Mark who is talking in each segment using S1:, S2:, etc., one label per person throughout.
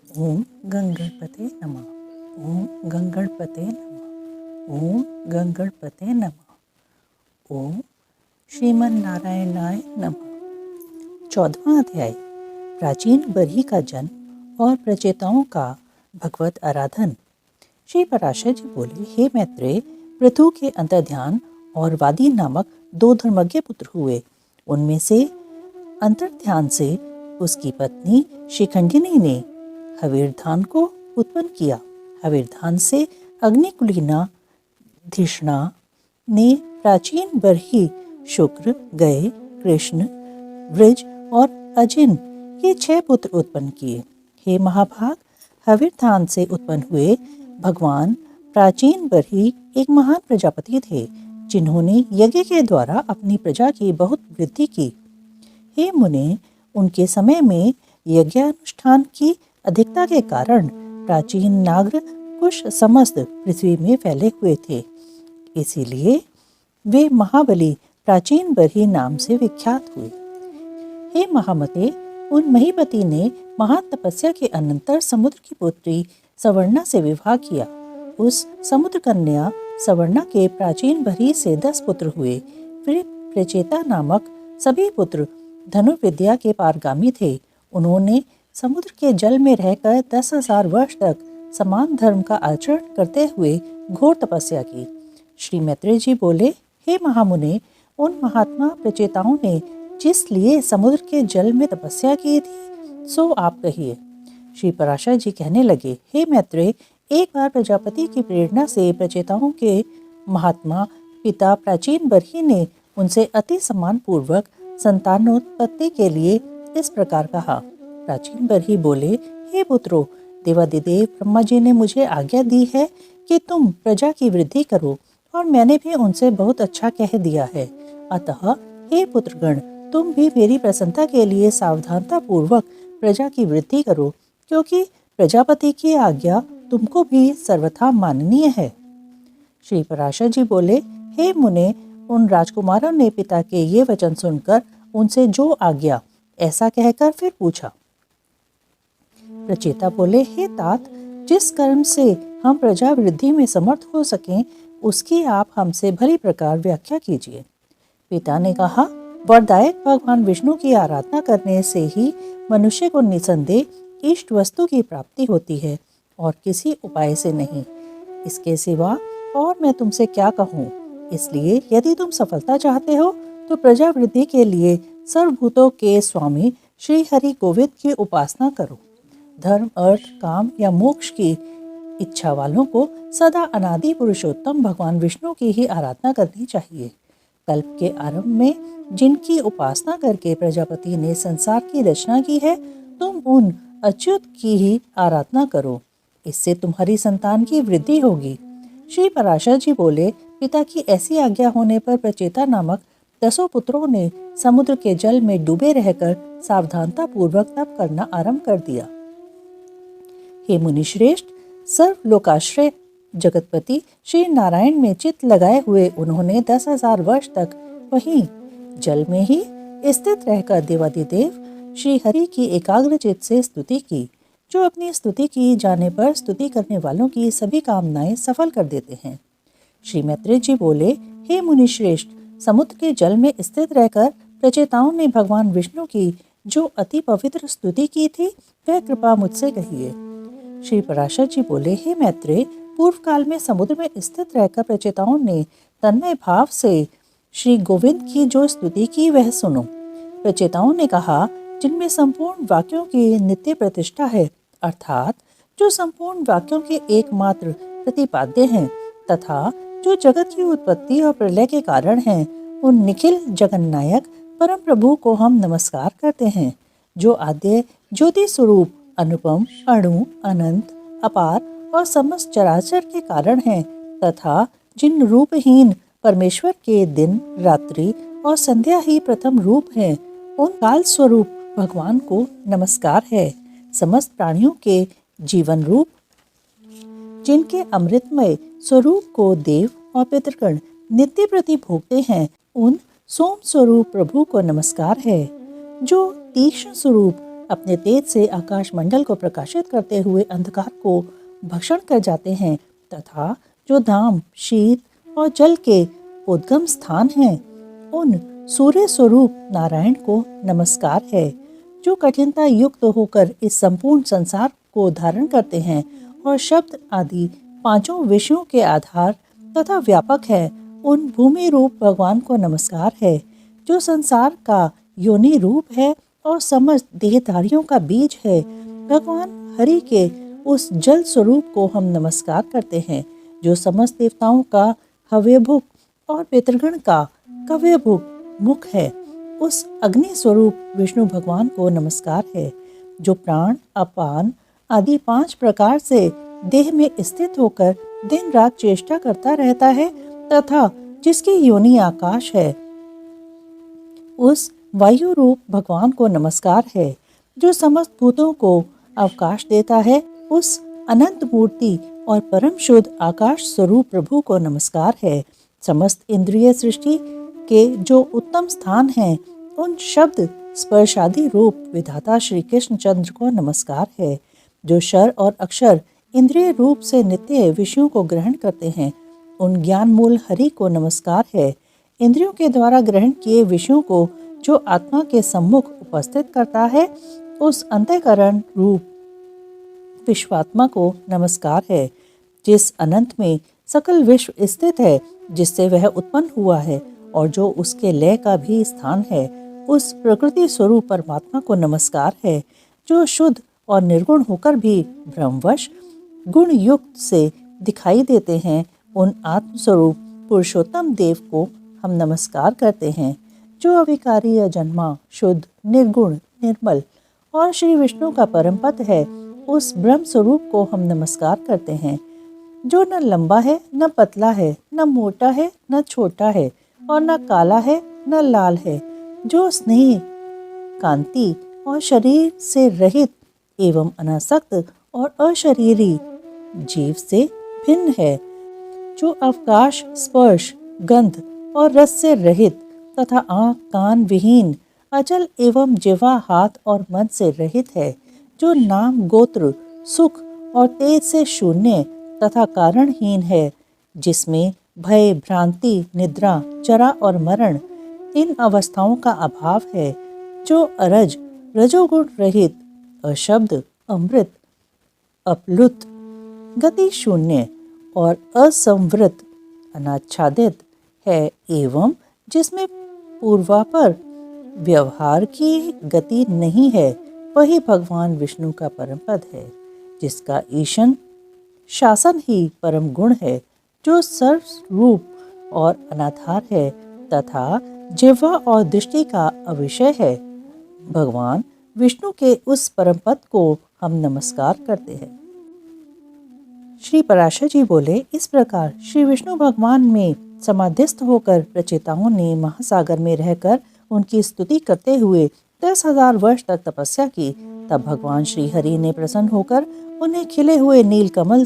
S1: ओम गंगणपते नमः। ओम गंगणपते नमः। ओम गंगणपते नमः। ओम श्रीमन्नारायणाय नमः। 14वां अध्याय प्राचीन बरही का जन्म और प्रचेताओं का भगवत आराधन। श्री पराशर जी बोले, हे मैत्रेय, पृथु के अंतर्ध्यान और वादी नामक 2 धर्मज्ञ पुत्र हुए। उनमें से अंतर्ध्यान से उसकी पत्नी शिखंडिनी ने हविर्धान को उत्पन्न किया। हविर्धान से अग्निकुलीना धिषणा ने प्राचीन बरही शुक्र, गए, कृष्ण, वृज और अजिन ये 6 पुत्र उत्पन्न किए। हे महाभाग, हविर्धान से उत्पन्न हुए भगवान प्राचीन बरही एक महान प्रजापति थे, जिन्होंने यज्ञ के द्वारा अपनी प्रजा की बहुत वृद्धि की। हे मुने, उनके समय में यज्ञानुष्ठान की अधिकता के कारण प्राचीन नागर कुश समस्त पृथ्वी में फैले हुए थे। इसीलिए वे महाबली प्राचीन बरही नाम से विख्यात हुए। हे महामते, उन महीपति ने महान तपस्या के अनंतर समुद्र की पुत्री सवर्णा से विवाह किया। उस समुद्र कन्या सवर्णा के प्राचीन बरही से 10 पुत्र हुए। फिर प्रचेता नामक सभी पुत्र धनुर्विद्या के पारगामी थे। उन्होंने समुद्र के जल में रहकर 10,000 वर्ष तक समान धर्म का आचरण करते हुए घोर तपस्या की। श्री मैत्रेय जी बोले, हे महामुने, उन महात्मा प्रचेताओं ने जिस लिए समुद्र के जल में तपस्या की थी, सो आप कहिए। श्री पराशर जी कहने लगे, हे मैत्रेय, एक बार प्रजापति की प्रेरणा से प्रचेताओं के महात्मा पिता प्राचीन बरही ने उनसे अति सम्मान पूर्वक संतानोत्पत्ति के लिए इस प्रकार कहा। प्राचीन बरही बोले, हे पुत्रों, देवादिदेव ब्रह्मा जी ने मुझे आज्ञा दी है कि तुम प्रजा की वृद्धि करो, और मैंने भी उनसे बहुत अच्छा कह दिया है। अतः हे पुत्रगण, तुम भी मेरी प्रसन्नता के लिए सावधानता पूर्वक प्रजा की वृद्धि करो, क्योंकि प्रजापति की आज्ञा तुमको भी सर्वथा माननीय है। श्री पराशर जी बोले, हे मुने, उन राजकुमारों ने पिता के ये वचन सुनकर उनसे जो आज्ञा, ऐसा कहकर फिर पूछा। प्रचेता बोले, हे तात, जिस कर्म से हम प्रजा वृद्धि में समर्थ हो सकें, उसकी आप हमसे भली प्रकार व्याख्या कीजिए। पिता ने कहा, वरदायक भगवान विष्णु की आराधना करने से ही मनुष्य को निसंदेह इष्ट वस्तु की प्राप्ति होती है, और किसी उपाय से नहीं। इसके सिवा और मैं तुमसे क्या कहूँ। इसलिए यदि तुम सफलता चाहते हो तो प्रजा वृद्धि के लिए सर्वभूतों के स्वामी श्री हरि गोविंद की उपासना करो। धर्म, अर्थ, काम या मोक्ष की इच्छा वालों को सदा अनादि पुरुषोत्तम भगवान विष्णु की ही आराधना करनी चाहिए। कल्प के आरंभ में जिनकी उपासना करके प्रजापति ने संसार की रचना की है, तुम उन अच्युत की ही आराधना करो। इससे तुम्हारी संतान की वृद्धि होगी। श्री पराशर जी बोले, पिता की ऐसी आज्ञा होने पर प्रचेता नामक 10 पुत्रों ने समुद्र के जल में डूबे रहकर सावधानता पूर्वक तप करना आरंभ कर दिया। हे मुनिश्रेष्ठ, सर्वलोकाश्रय जगतपति श्री नारायण में चित्त लगाए हुए उन्होंने 10,000 वर्ष तक वहीं जल में ही स्थित रहकर देवादिदेव श्री हरि की एकाग्र चित्त से स्तुति की, जो अपनी स्तुति की जाने पर स्तुति करने वालों की सभी कामनाएं सफल कर देते हैं। श्री मैत्रेय जी बोले, हे मुनिश्रेष्ठ, समुद्र के जल में स्थित रहकर प्रचेताओं ने भगवान विष्णु की जो अति पवित्र स्तुति की थी, वह कृपा मुझसे कहिए। श्री पराशर जी बोले, हे मैत्रेय, पूर्व काल में समुद्र में स्थित रहकर प्रचेताओं ने तन्मय भाव से श्री गोविंद की जो स्तुति की, वह सुनो। प्रचेताओं ने कहा, जिनमें संपूर्ण वाक्यों की नित्य प्रतिष्ठा है, अर्थात जो संपूर्ण वाक्यों के एकमात्र प्रतिपाद्य हैं, तथा जो जगत की उत्पत्ति और प्रलय के कारण हैं, उन निखिल जगन्नायक परम प्रभु को हम नमस्कार करते हैं, जो आद्य ज्योति स्वरूप अनुपम, अणु, अनंत, अपार और समस्त चराचर के कारण हैं, तथा जिन रूपहीन परमेश्वर के दिन, रात्रि और संध्या ही प्रथम रूप हैं, उन काल स्वरूप भगवान को नमस्कार है। समस्त प्राणियों के जीवन रूप, जिनके अमृतमय स्वरूप को देव और पितृगण नित्य प्रति भोगते हैं, उन सोम स्वरूप प्रभु को नमस्कार है। जो तीक्ष्ण स्वरूप अपने तेज से आकाश मंडल को प्रकाशित करते हुए अंधकार को भक्षण कर जाते हैं तथा जो धाम, शीत और जल के उद्गम स्थान हैं, उन सूर्य स्वरूप नारायण को नमस्कार है, जो कठिनता युक्त होकर इस संपूर्ण संसार को धारण करते हैं और शब्द आदि पांचों विषयों के आधार तथा व्यापक है। उन भूमि रूप भगवान को नमस्कार है, जो संसार का योनि रूप है और समस्त देहधारियों का बीज है। भगवान हरि के उस जल स्वरूप को हम नमस्कार करते हैं, जो समस्त देवताओं का हव्यभुक और पितृगण का कव्यभुक मुख है। उस अग्नि स्वरूप विष्णु भगवान को नमस्कार है, जो प्राण, अपान आदि 5 प्रकार से देह में स्थित होकर दिन रात चेष्टा करता रहता है तथा जिसकी योनि आकाश है। उस वायु रूप भगवान को नमस्कार है, जो समस्त भूतों को अवकाश देता है। उस अनंत मूर्ति और परम शुद्ध आकाश स्वरूप प्रभु को नमस्कार है। समस्त इंद्रिय सृष्टि के जो उत्तम स्थान हैं, उन शब्द स्पर्शादि रूप विधाता श्री कृष्ण चंद्र को नमस्कार है, जो शर और अक्षर इंद्रिय रूप से नित्य विषयों को ग्रहण करते हैं। उन ज्ञान मूल हरि को नमस्कार है। इंद्रियों के द्वारा ग्रहण किए विषयों को जो आत्मा के सम्मुख उपस्थित करता है, उस अंतःकरण रूप विश्वात्मा को नमस्कार है, जिस अनंत में सकल विश्व स्थित है, जिससे वह उत्पन्न हुआ है और जो उसके लय का भी स्थान है। उस प्रकृति स्वरूप परमात्मा को नमस्कार है, जो शुद्ध और निर्गुण होकर भी भ्रमवश गुण युक्त से दिखाई देते हैं। उन आत्मस्वरूप पुरुषोत्तम देव को हम नमस्कार करते हैं, जो अविकारी, अजन्मा, शुद्ध, निर्गुण, निर्मल और श्री विष्णु का परम पद है। उस ब्रह्म स्वरूप को हम नमस्कार करते हैं, जो न लंबा है, न पतला है, न मोटा है, न छोटा है और न काला है, न लाल है, जो स्नेह, कांति और शरीर से रहित एवं अनासक्त और अशरीरी जीव से भिन्न है, जो अवकाश, स्पर्श, गंध और रस से रहित तथा आँख, कान विहीन, अचल एवं जिह्वा, हाथ और मन से रहित है, जो नाम, गोत्र, सुख और तेज से शून्य तथा कारणहीन है, जिसमें भय, भ्रांति, निद्रा, जरा और मरण इन अवस्थाओं का अभाव है, जो अरज, रजोगुण रहित, अशब्द, अमृत, अपलुत, गति शून्य और असंवृत, अनाच्छादित है एवं जिसमें पूर्वापर व्यवहार की गति नहीं है, वही भगवान विष्णु का परम पद है, जिसका ईशन शासन ही परम गुण है, जो सर्वरूप और अनाधार है तथा जिह्वा और दृष्टि का अविषय है। भगवान विष्णु के उस परम पद को हम नमस्कार करते हैं। श्री पराशर जी बोले, इस प्रकार श्री विष्णु भगवान में समाधिस्थ होकर प्रचेताओं ने महासागर में रहकर उनकी स्तुति करते हुए 10,000 वर्ष तक तपस्या की। तब भगवान श्री हरि ने प्रसन्न होकर उन्हें खिले हुए नील कमल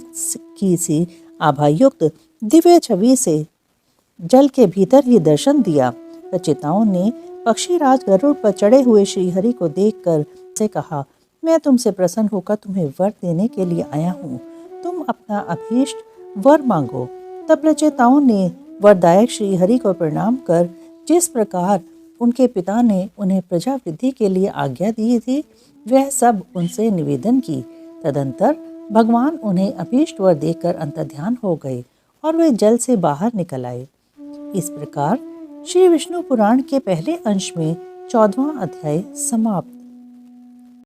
S1: की सी आभायुक्त दिव्य छवि से जल के भीतर ही दर्शन दिया। प्रचेताओं ने पक्षीराज गरुड़ पर चढ़े हुए श्री हरि को देखकर से कहा, मैं तुमसे प्रसन्न होकर तुम्हें वर देने के लिए आया हूँ, तुम अपना अभीष्ट वर मांगो। तब प्रचेताओं ने वरदायक श्री हरि को प्रणाम कर जिस प्रकार उनके पिता ने उन्हें प्रजा वृद्धि के लिए आज्ञा दी थी, वह सब उनसे निवेदन की। तदंतर भगवान उन्हें अभीष्ट वर देकर अंतर्ध्यान हो गए और वे जल से बाहर निकल आए। इस प्रकार श्री विष्णु पुराण के पहले अंश में 14वां अध्याय समाप्त।